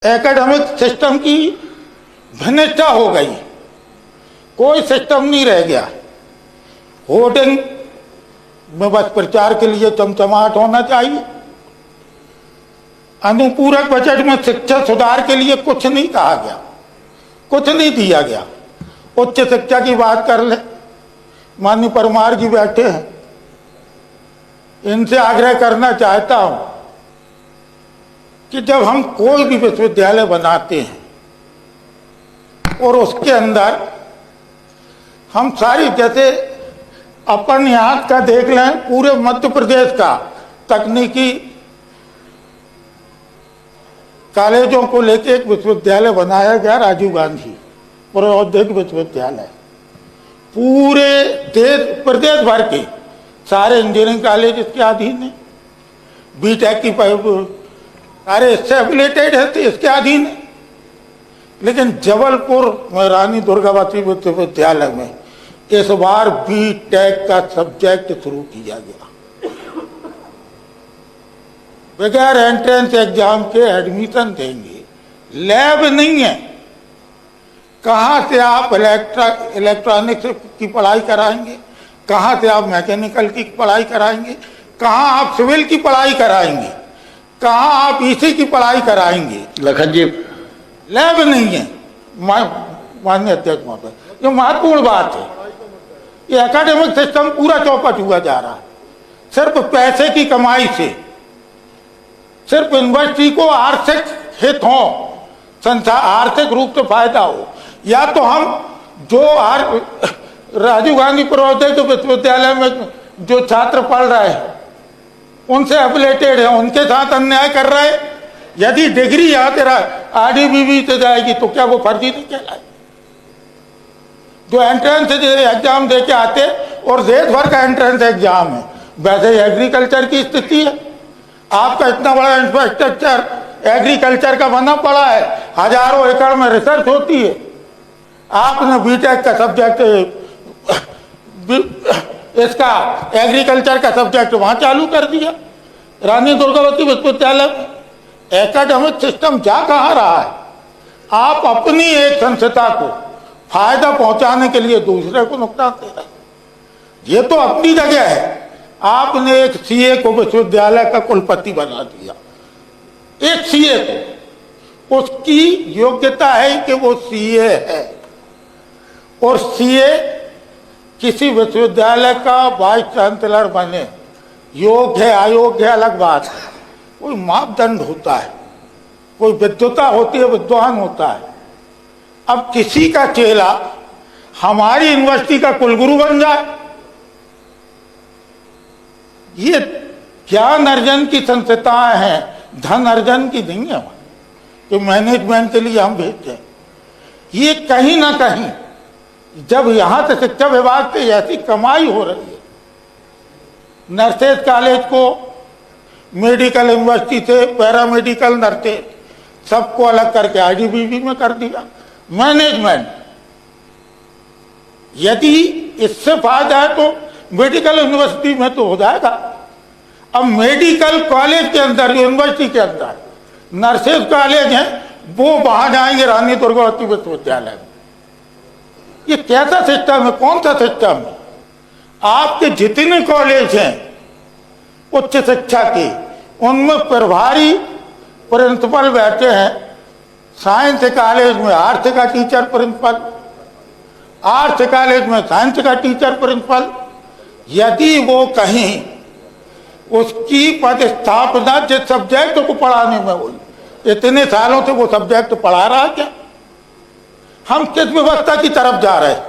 Academic system की घनिष्ठता हो गई, कोई सिस्टम नहीं रह गया। होर्डिंग में बस प्रचार के लिए चमचमाहट होना चाहिए। अनुपूरक बजट में शिक्षा सुधार के लिए कुछ नहीं कहा गया, कुछ नहीं दिया गया। उच्च शिक्षा की बात कर ले, माननीय परमार जी बैठे हैं, इनसे आग्रह करना चाहता हूं कि जब हम कोई भी विश्वविद्यालय बनाते हैं और उसके अंदर हम सारी, जैसे अपन यहाँ का देख लें, पूरे मध्य प्रदेश का तकनीकी कॉलेजों को लेकर एक विश्वविद्यालय बनाया गया, राजीव गांधी प्रौद्योगिक विश्वविद्यालय। पूरे देश प्रदेश भर के सारे इंजीनियरिंग कॉलेज इसके अधीन है, बीटेक की सारे इससे एफिलेटेड है तो इसके अधीन है। लेकिन जबलपुर में रानी दुर्गावती विश्वविद्यालय में इस बार बीटेक का सब्जेक्ट शुरू किया गया। बगैर एंट्रेंस एग्जाम के एडमिशन देंगे, लैब नहीं है। कहाँ से आप इलेक्ट्रॉनिक्स की पढ़ाई कराएंगे, कहाँ से आप मैकेनिकल की पढ़ाई कराएंगे, कहाँ आप सिविल की पढ़ाई कराएंगे, कहाँ आप ईसी की पढ़ाई कराएंगे। लखन जी, लैब नहीं है। माननीय अध्यक्ष महोदय, ये महत्वपूर्ण बात है। ये एकेडमिक सिस्टम पूरा चौपट हुआ जा रहा है, सिर्फ पैसे की कमाई से। सिर्फ यूनिवर्सिटी को आर्थिक हित हो, आर्थिक रूप से फायदा हो, या तो हम जो राजीव गांधी प्रौद्योगिक विश्वविद्यालय में जो छात्र पढ़ रहे हैं उनसे एफिलेटेड है, उनके साथ अन्याय कर रहे हैं। यदि डिग्री यहाँ तेरा आरडीबीबी से जाएगी तो क्या वो फर्जी नहीं कहलाएगी? जो एंट्रेंस एग्जाम दे के आते और देश भर का एंट्रेंस एग्जाम है। वैसे एग्रीकल्चर की स्थिति है, आपका इतना बड़ा इंफ्रास्ट्रक्चर एग्रीकल्चर का बना पड़ा है, हजारों एकड़ में रिसर्च होती है। आपने बीटेक का सब्जेक्ट, इसका एग्रीकल्चर का सब्जेक्ट वहां चालू कर दिया रानी दुर्गावती विश्वविद्यालय में। एकेडमिक सिस्टम जा कहाँ रहा है? आप अपनी एक संस्था को फायदा पहुंचाने के लिए दूसरे को नुकसान दे रहे हैं। ये तो अपनी जगह है। आपने एक सीए को विश्वविद्यालय का कुलपति बना दिया। एक सीए को, उसकी योग्यता है कि वो सीए है, और सीए किसी विश्वविद्यालय का वाइस चांसलर बने, योग्य है अयोग्य है अलग बात है। कोई मापदंड होता है, कोई विद्वता होती है, विद्वान होता है। अब किसी का चेला हमारी यूनिवर्सिटी का कुलगुरु बन जाए, ये ज्ञान अर्जन की संस्थाएं हैं, धन अर्जन की नहीं है कि मैनेजमेंट के लिए हम भेजते हैं। ये कहीं ना कहीं जब यहां से शिक्षा विभाग से ऐसी कमाई हो रही है, नर्सेज कॉलेज को मेडिकल यूनिवर्सिटी से पैरामेडिकल नर्सेज सबको अलग करके आईडीबीबी में कर दिया। मैनेजमेंट, यदि इससे फायदा है तो मेडिकल यूनिवर्सिटी में तो हो जाएगा। अब मेडिकल कॉलेज के अंदर, यूनिवर्सिटी के अंदर नर्सेज कॉलेज हैं, वो वहां जाएंगे रानी दुर्गावती विश्वविद्यालय में। ये कैसा सिस्टम है? कौन सा सिस्टम है? आपके जितने कॉलेज हैं उच्च शिक्षा के, उनमें प्रभारी प्रिंसिपल बैठे हैं। साइंस कॉलेज में आर्ट्स का टीचर प्रिंसिपल, आर्ट्स कॉलेज में साइंस का टीचर प्रिंसिपल। यदि वो कहीं उसकी पदस्थापना जिस सब्जेक्ट को पढ़ाने में हुई, इतने सालों से वो सब्जेक्ट पढ़ा रहा क्या? हम किस व्यवस्था की तरफ जा रहे हैं?